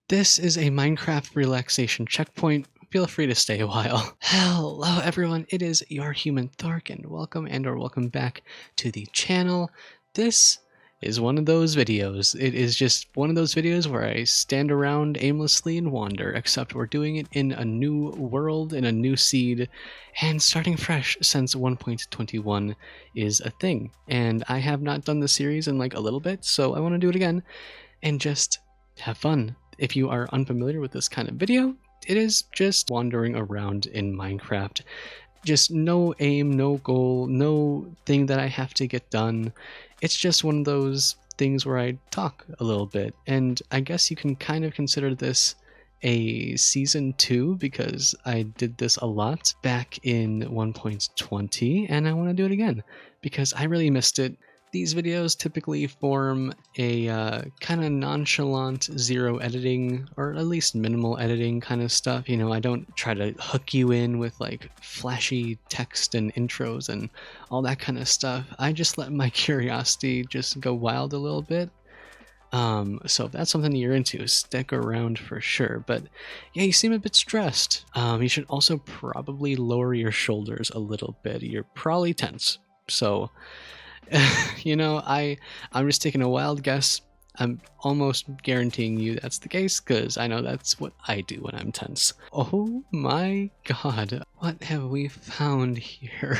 This is a Minecraft relaxation checkpoint. Feel free to stay a while. Hello everyone, it is your human Thork and welcome back to the channel. This is one of those videos. It is just one of those videos where I stand around aimlessly and wander, except we're doing it in a new world, in a new seed, and starting fresh since 1.21 is a thing. And I have not done the series in like a little bit, so I want to do it again and just have fun. If you are unfamiliar with this kind of video, it is just wandering around in Minecraft. Just no aim, no goal, no thing that I have to get done. It's just one of those things where I talk a little bit, and I guess you can kind of consider this a season 2 because I did this a lot back in 1.20 and I want to do it again because I really missed it. These videos typically form a kind of nonchalant zero editing, or at least minimal editing kind of stuff. You know, I don't try to hook you in with like flashy text and intros and all that kind of stuff. I just let my curiosity just go wild a little bit. So if that's something you're into, stick around for sure. But yeah, you seem a bit stressed. You should also probably lower your shoulders a little bit. You're probably tense. So you know, I'm just taking a wild guess. I'm almost guaranteeing you that's the case because I know that's what I do when I'm tense. Oh my god, what have we found here?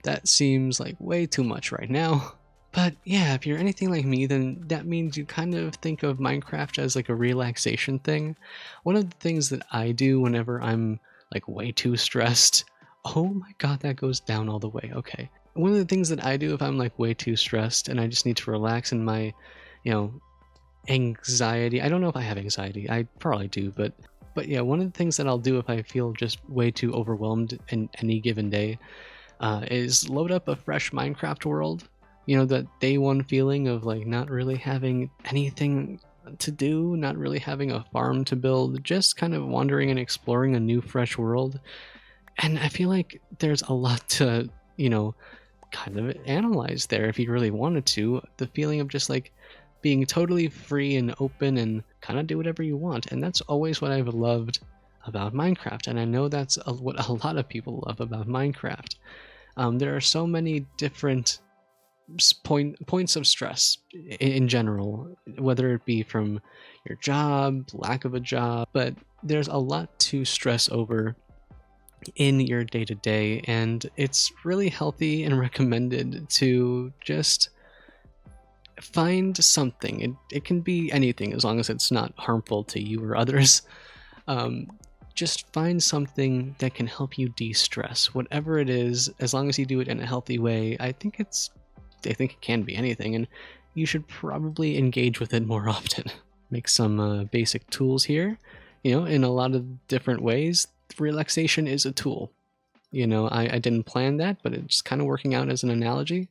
That seems like way too much right now. But yeah, if you're anything like me, then that means you kind of think of Minecraft as like a relaxation thing. One of the things that I do whenever I'm like way too stressed. Oh my god, that goes down all the way. Okay. One of the things that I do if I'm like way too stressed and I just need to relax in my, anxiety. I don't know if I have anxiety. I probably do, but yeah, one of the things that I'll do if I feel just way too overwhelmed in any given day is load up a fresh Minecraft world. You know, that day one feeling of like not really having anything to do, not really having a farm to build, just kind of wandering and exploring a new fresh world. And I feel like there's a lot to, kind of analyze there if you really wanted to. The feeling of just like being totally free and open and kind of do whatever you want. And that's always what I've loved about Minecraft. And I know that's what a lot of people love about Minecraft. There are so many different points of stress in general, whether it be from your job, lack of a job, but there's a lot to stress over in your day-to-day, and it's really healthy and recommended to just find something. It can be anything as long as it's not harmful to you or others. Just find something that can help you de-stress, whatever it is, as long as you do it in a healthy way. I think it can be anything, and you should probably engage with it more often. Make some basic tools here, in a lot of different ways. Relaxation is a tool. I didn't plan that, but it's kind of working out as an analogy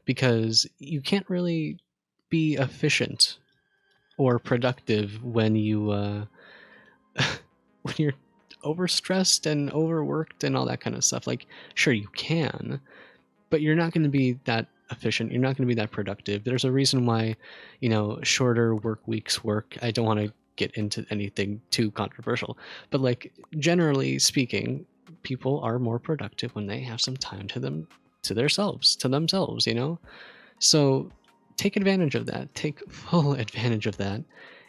because you can't really be efficient or productive when you when you're overstressed and overworked and all that kind of stuff. Like, sure, you can, but you're not going to be that efficient. You're not going to be that productive. There's a reason why, shorter work weeks work. I don't want to get into anything too controversial, but like generally speaking, people are more productive when they have some time to themselves. So take advantage of that. Take full advantage of that,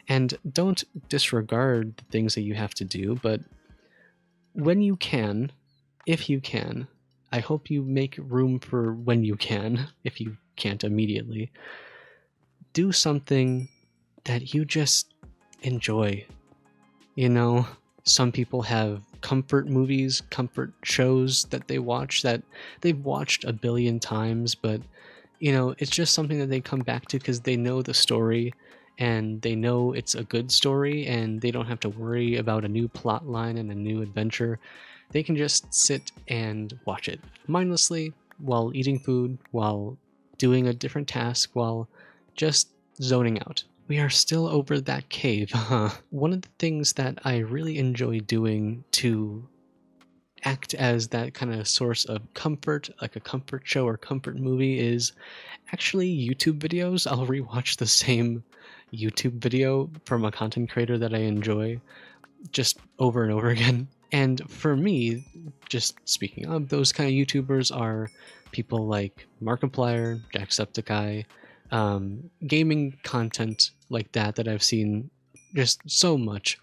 and don't disregard the things that you have to do. But when you can, if you can, I hope you make room for when you can. If you can't immediately, do something that you just enjoy. Some people have comfort movies, comfort shows that they watch that they've watched a billion times, but it's just something that they come back to because they know the story and they know it's a good story and they don't have to worry about a new plot line and a new adventure. They can just sit and watch it mindlessly while eating food, while doing a different task, while just zoning out. We are still over that cave, huh? One of the things that I really enjoy doing to act as that kind of source of comfort, like a comfort show or comfort movie, is actually YouTube videos. I'll rewatch the same YouTube video from a content creator that I enjoy just over and over again. And for me, just speaking of, those kind of YouTubers are people like Markiplier, Jacksepticeye, gaming content like that I've seen just so much.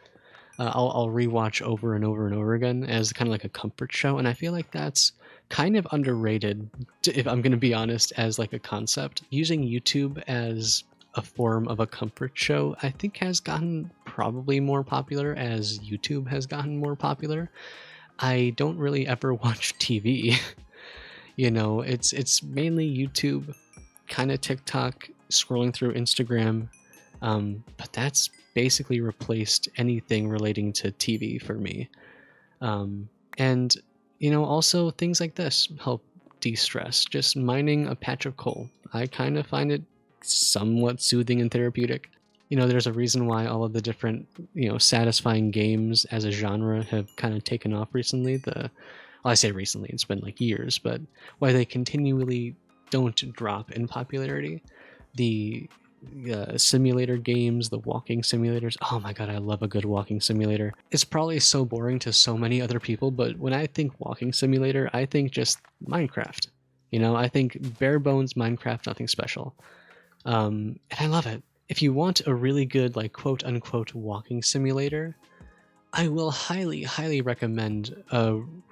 I'll rewatch over and over and over again as kind of like a comfort show, and I feel like that's kind of underrated, if I'm going to be honest, as like a concept. Using YouTube as a form of a comfort show, I think, has gotten probably more popular as YouTube has gotten more popular. I don't really ever watch TV. It's mainly YouTube, kind of TikTok, scrolling through Instagram, but that's basically replaced anything relating to TV for me. And also things like this help de-stress. Just mining a patch of coal, I kind of find it somewhat soothing and therapeutic. There's a reason why all of the different satisfying games as a genre have kind of taken off recently. I say recently, it's been like years, but why they continually don't drop in popularity. The simulator games, the walking simulators. Oh my god, I love a good walking simulator. It's probably so boring to so many other people, but when I think walking simulator, I think just Minecraft. I think bare bones Minecraft, nothing special. And I love it. If you want a really good, like, quote unquote walking simulator, I will highly, highly recommend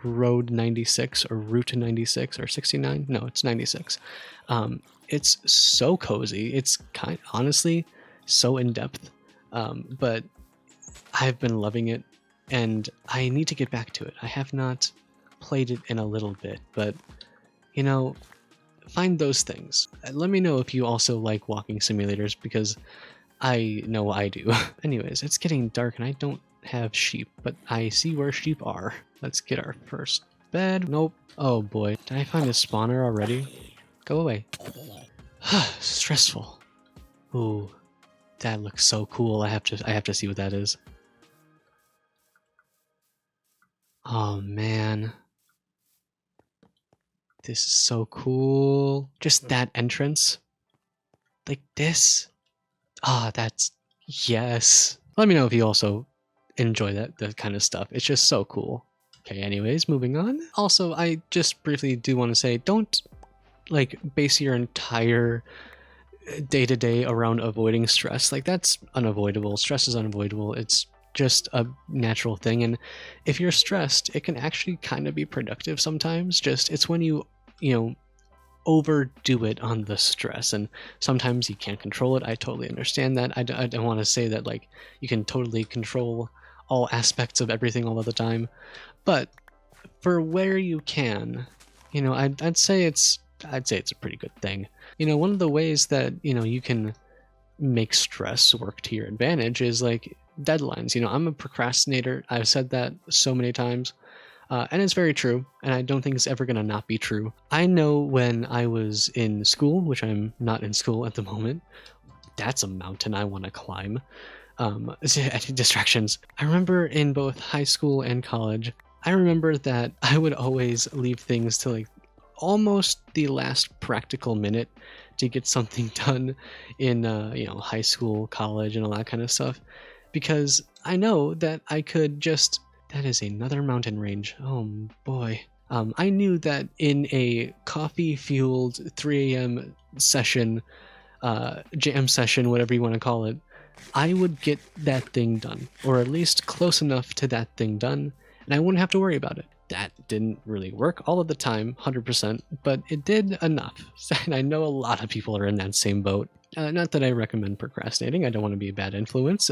Road 96 or Route 96 or 69. No, it's 96. It's so cozy. It's honestly so in depth, but I've been loving it, and I need to get back to it. I have not played it in a little bit, but find those things. Let me know if you also like walking simulators, because I know I do. Anyways, it's getting dark and I don't have sheep, but I see where sheep are. Let's get our first bed. Nope. Oh boy, did I find a spawner already? Go away. Stressful. Ooh, that looks so cool. I have to see what that is. Oh man, this is so cool. Just that entrance, like this. That's yes. Let me know if you also enjoy that kind of stuff. It's just so cool. Okay, anyways, moving on. Also, I just briefly do want to say, don't base your entire day-to-day around avoiding stress. That's unavoidable. Stress is unavoidable. It's just a natural thing, and if you're stressed, it can actually kind of be productive sometimes. It's when you overdo it on the stress, and sometimes you can't control it. I totally understand that. I don't want to say that you can totally control all aspects of everything all of the time, but for where you can, I'd say it's a pretty good thing. One of the ways that you can make stress work to your advantage is deadlines. I'm a procrastinator. I've said that so many times, and it's very true, and I don't think it's ever gonna not be true. I know when I was in school, which I'm not in school at the moment. That's a mountain I want to climb. Distractions. I remember in both high school and college, I remember that I would always leave things to almost the last practical minute to get something done in high school, college, and all that kind of stuff, because I know that I could just... That is another mountain range. Oh boy. I knew that in a coffee-fueled 3 a.m. session, jam session, whatever you want to call it, I would get that thing done, or at least close enough to that thing done, and I wouldn't have to worry about it. That didn't really work all of the time, 100%, but it did enough. And I know a lot of people are in that same boat. Not that I recommend procrastinating. I don't want to be a bad influence.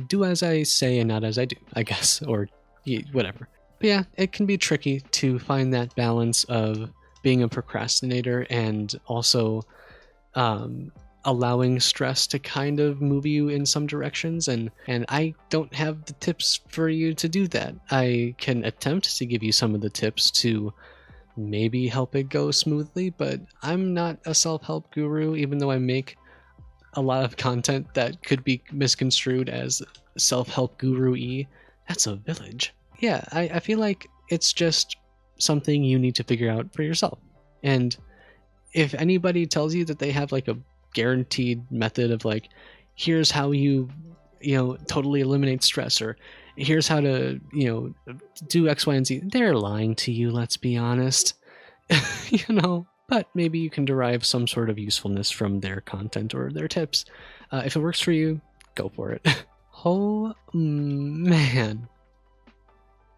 Do as I say and not as I do, I guess, or whatever. But yeah, it can be tricky to find that balance of being a procrastinator and also allowing stress to kind of move you in some directions, and I don't have the tips for you to do that. I can attempt to give you some of the tips to maybe help it go smoothly, but I'm not a self-help guru, even though I make a lot of content that could be misconstrued as self-help guru-y. That's a village. Yeah, I feel like it's just something you need to figure out for yourself. And if anybody tells you that they have a guaranteed method of here's how you totally eliminate stress, or here's how to do X, Y, and Z. They're lying to you, let's be honest. But maybe you can derive some sort of usefulness from their content or their tips. If it works for you, go for it. Oh man.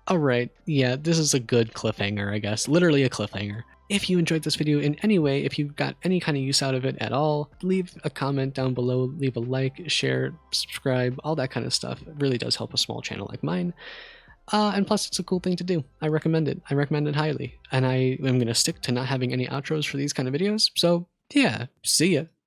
All right, yeah, this is a good cliffhanger, I guess. Literally a cliffhanger. If you enjoyed this video in any way, if you got any kind of use out of it at all, leave a comment down below, leave a like, share, subscribe, all that kind of stuff. It really does help a small channel like mine. And plus, it's a cool thing to do. I recommend it. I recommend it highly. And I am going to stick to not having any outros for these kind of videos. So, yeah, see ya.